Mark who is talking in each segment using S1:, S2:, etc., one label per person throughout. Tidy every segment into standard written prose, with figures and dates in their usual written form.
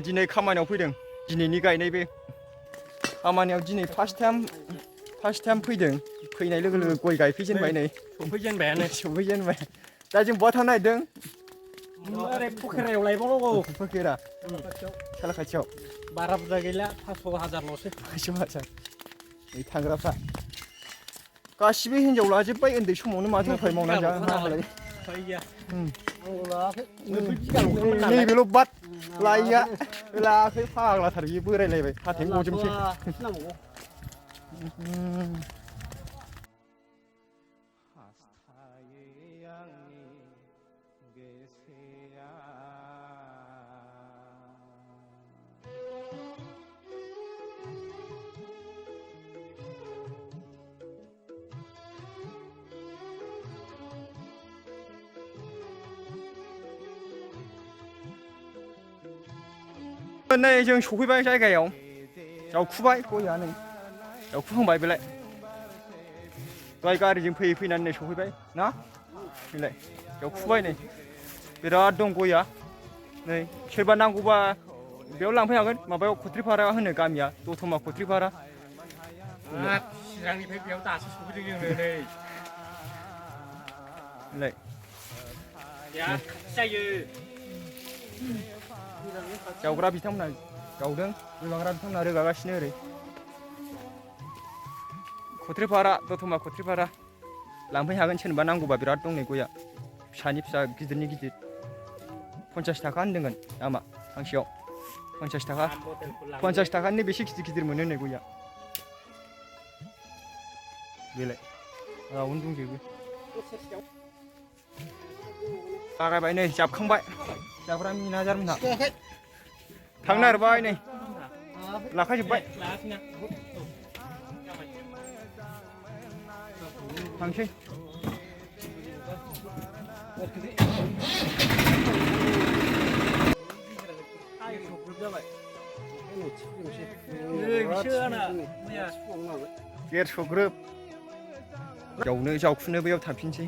S1: दिनै खामानियाव फैदों दिनैनि गायनाय बे खामानियाव दिनै फार्स्ट टाइम फैदों फैनाय लोगो लोगो गय गायफैजेनबाय नै सफैजेनबाय दा जों बहा थांनो नागिरदों
S2: ओरै फुखेरायाव लायबावनांगौ
S1: फुखेरा साला खाथियाव
S2: बारा बुरजा गैला 500,000ल'सो
S1: 500,000 नै थांग्राफ्रा गासिबो हिनजाव लाजोब्बाय उन्दै समावनो माथो उफाय मावनानै जानो हालाय नैबेल' बाद लायिया लायाखै फाग्लाथार बियो बोरायलायबाय हाथाय गजोबसै नै जों सफैबाय जायगायाव जावखुबाय गया नै जावखुहांबाय बेलाय दहाय गारिजों फैयै फैनानै नै सफैबाय ना बेलाय जावखुबाय नै बिराद दं गया नै सोरबा नांगौबा बेयाव लांफैनो हागोन माबायाव खथ्रिपारा होनो गामिया दतमा खथ्रिपारा
S2: चिरांनिफ्राय बेयाव दासो सफैदों जोङो नै
S1: बेलाय
S2: बिराद खाथि जायो
S1: जावग्रा बिथांमोना जावदों रोगाग्रा बिथांमोना रोगागासिनो ओरै खथ्रिपारा दतमा खथ्रिपारा लांफैनो हागोन सोरनोबा नांगौबा बिराद दं नै गया फिसानि फिसा गिदिरनि गिदिर 50 थाखा होनदोंगोन दामा फांसेयाव 50 थाखा 50 थाखानि बेसे गिदिर गिदिर मोनो नै गया बेलाय रावनो दंजोबो लागायबाय नै जाबखांबाय जाग्रा मिनाजार मोनहा थांनो नागिरबाय नै लाखाजोब्बाय थांसै देरस' ग्रोब जावखुनो बैयाव थांफिनसै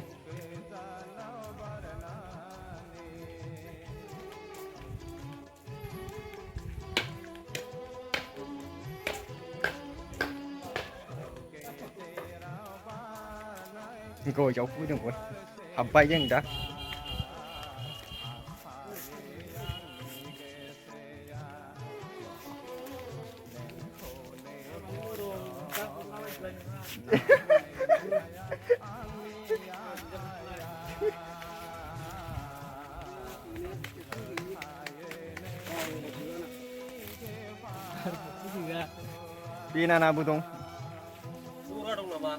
S1: गय जावफैदों गय हाबबाय जों दा बेनानाबो दं
S2: दं नामा